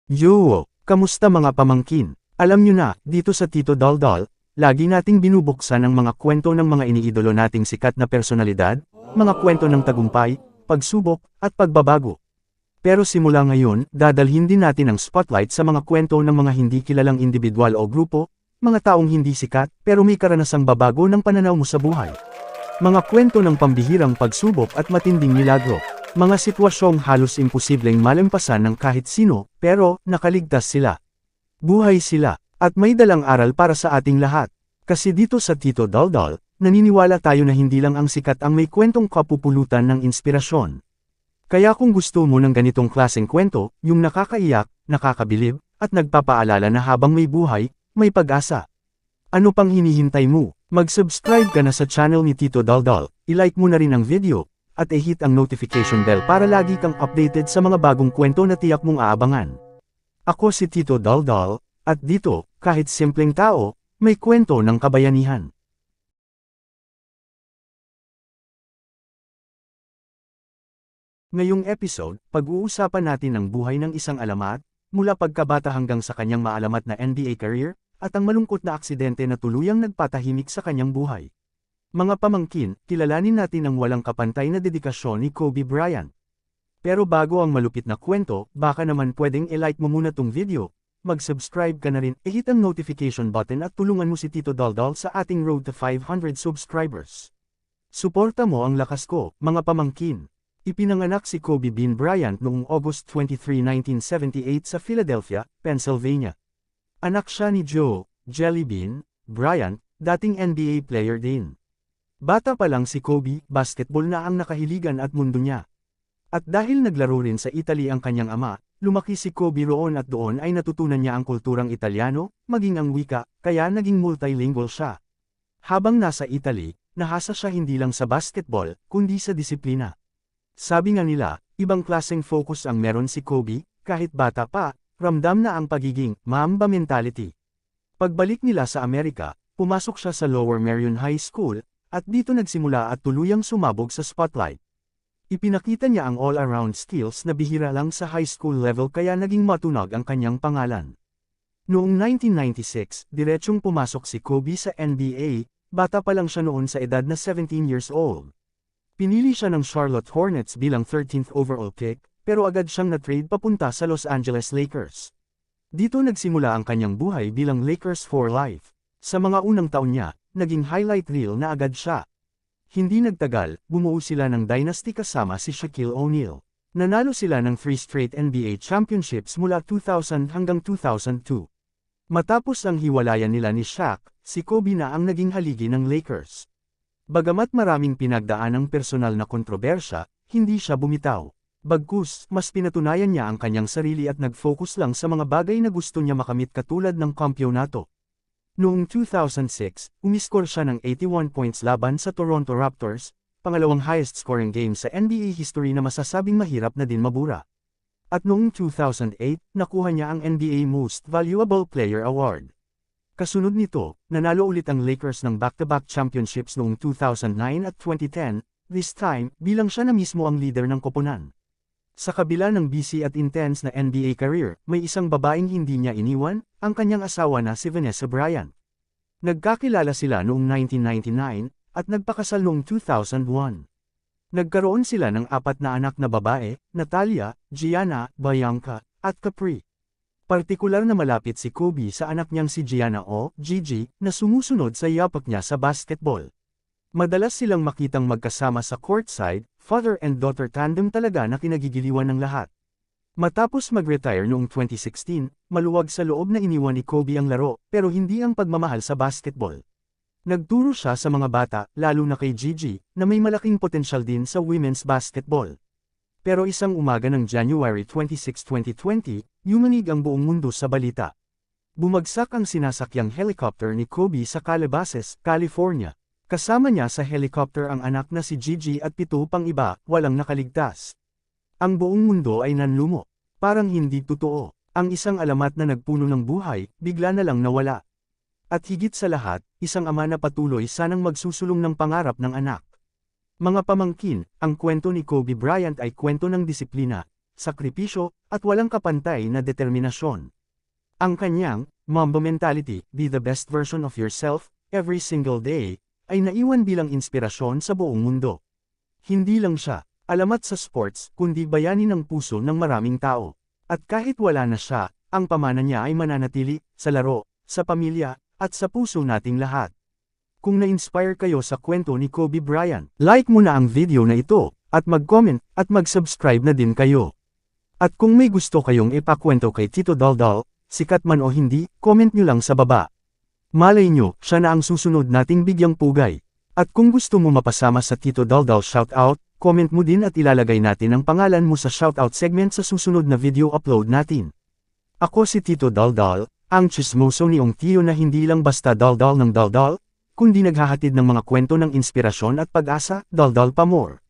Yo! Kamusta mga pamangkin? Alam nyo na, dito sa Tito Daldal, lagi nating binubuksan ang mga kwento ng mga iniidolo nating sikat na personalidad, mga kwento ng tagumpay, pagsubok, at pagbabago. Pero simula ngayon, dadalhin din natin ang spotlight sa mga kwento ng mga hindi kilalang individual o grupo, mga taong hindi sikat pero may karanasang babago ng pananaw mo sa buhay. Mga kwento ng pambihirang pagsubok at matinding milagro. Mga sitwasyong halos imposibleng malampasan ng kahit sino, pero nakaligtas sila. Buhay sila, at may dalang aral para sa ating lahat. Kasi dito sa Tito Daldal, naniniwala tayo na hindi lang ang sikat ang may kwentong kapupulutan ng inspirasyon. Kaya kung gusto mo ng ganitong klaseng kwento, yung nakakaiyak, nakakabilib, at nagpapaalala na habang may buhay, may pag-asa. Ano pang hinihintay mo? Mag-subscribe ka na sa channel ni Tito Daldal, i-like mo na rin ang video, at i-hit ang notification bell para lagi kang updated sa mga bagong kwento na tiyak mong aabangan. Ako si Tito Daldal, at dito, kahit simpleng tao, may kwento ng kabayanihan. Ngayong episode, pag-uusapan natin ang buhay ng isang alamat, mula pagkabata hanggang sa kanyang maalamat na NBA career, at ang malungkot na aksidente na tuluyang nagpatahimik sa kanyang buhay. Mga pamangkin, kilalanin natin ang walang kapantay na dedikasyon ni Kobe Bryant. Pero bago ang malupit na kwento, baka naman pwedeng i-like mo muna tong video, mag-subscribe ka na rin, i-hit ang notification button at tulungan mo si Tito Daldal sa ating road to 500 subscribers. Suporta mo ang lakas ko, mga pamangkin. Ipinanganak si Kobe Bean Bryant noong August 23, 1978 sa Philadelphia, Pennsylvania. Anak siya ni Joe Jelly Bean Bryant, dating NBA player din. Bata pa lang si Kobe, basketball na ang nakahiligan at mundo niya. At dahil naglaro rin sa Italy ang kanyang ama, lumaki si Kobe roon at doon ay natutunan niya ang kulturang Italyano, maging ang wika, kaya naging multilingual siya. Habang nasa Italy, nahasa siya hindi lang sa basketball, kundi sa disiplina. Sabi nga nila, ibang klaseng focus ang meron si Kobe, kahit bata pa, ramdam na ang pagiging Mamba mentality. Pagbalik nila sa Amerika, pumasok siya sa Lower Merion High School, at dito nagsimula at tuluyang sumabog sa spotlight. Ipinakita niya ang all-around skills na bihira lang sa high school level kaya naging matunog ang kanyang pangalan. Noong 1996, diretsyong pumasok si Kobe sa NBA, bata pa lang siya noon sa edad na 17 years old. Pinili siya ng Charlotte Hornets bilang 13th overall pick, pero agad siyang na-trade papunta sa Los Angeles Lakers. Dito nagsimula ang kanyang buhay bilang Lakers for life. Sa mga unang taon niya, naging highlight reel na agad siya. Hindi nagtagal, bumuo sila ng dynasty kasama si Shaquille O'Neal. Nanalo sila ng 3 straight NBA championships mula 2000 hanggang 2002. Matapos ang hiwalayan nila ni Shaq, si Kobe na ang naging haligi ng Lakers. Bagamat maraming pinagdaan ng personal na kontrobersya, hindi siya bumitaw. Bagkus, mas pinatunayan niya ang kanyang sarili at nag-focus lang sa mga bagay na gusto niya makamit katulad ng kampyonato. Noong 2006, umiskor siya ng 81 points laban sa Toronto Raptors, pangalawang highest scoring game sa NBA history na masasabing mahirap na din mabura. At noong 2008, nakuha niya ang NBA Most Valuable Player Award. Kasunod nito, nanalo ulit ang Lakers ng back-to-back championships noong 2009 at 2010, this time, bilang siya na mismo ang leader ng koponan. Sa kabila ng busy at intense na NBA career, may isang babaeng hindi niya iniwan, ang kanyang asawa na si Vanessa Bryant. Nagkakilala sila noong 1999, at nagpakasal noong 2001. Nagkaroon sila ng 4 na anak na babae, Natalia, Gianna, Bianca, at Capri. Partikular na malapit si Kobe sa anak niyang si Gianna o Gigi, na sumusunod sa yapak niya sa basketball. Madalas silang makitang magkasama sa courtside, father and daughter tandem talaga na kinagigiliwan ng lahat. Matapos mag-retire noong 2016, maluwag sa loob na iniwan ni Kobe ang laro, pero hindi ang pagmamahal sa basketball. Nagturo siya sa mga bata, lalo na kay Gigi, na may malaking potensyal din sa women's basketball. Pero isang umaga ng January 26, 2020, yumanig ang buong mundo sa balita. Bumagsak ang sinasakyang helicopter ni Kobe sa Calabasas, California. Kasama niya sa helicopter ang anak na si Gigi at 7 pang iba, walang nakaligtas. Ang buong mundo ay nanlumo. Parang hindi totoo. Ang isang alamat na nagpuno ng buhay, bigla na lang nawala. At higit sa lahat, isang ama na patuloy sanang magsusulong ng pangarap ng anak. Mga pamangkin, ang kwento ni Kobe Bryant ay kwento ng disiplina, sakripisyo, at walang kapantay na determinasyon. Ang kanyang, Mamba Mentality, Be the Best Version of Yourself, Every Single Day, ay naiwan bilang inspirasyon sa buong mundo. Hindi lang siya, alamat sa sports, kundi bayani ng puso ng maraming tao. At kahit wala na siya, ang pamana niya ay mananatili, sa laro, sa pamilya, at sa puso nating lahat. Kung na-inspire kayo sa kwento ni Kobe Bryant, like mo na ang video na ito, at mag-comment, at mag-subscribe na din kayo. At kung may gusto kayong ipakwento kay Tito Daldal, sikat man o hindi, comment nyo lang sa baba. Malay nyo, siya na ang susunod nating bigyang pugay. At kung gusto mo mapasama sa Tito Daldal shoutout, comment mo din at ilalagay natin ang pangalan mo sa shoutout segment sa susunod na video upload natin. Ako si Tito Daldal, ang chismoso niyong tiyo na hindi lang basta daldal ng daldal, kundi naghahatid ng mga kwento ng inspirasyon at pag-asa, daldal pa more.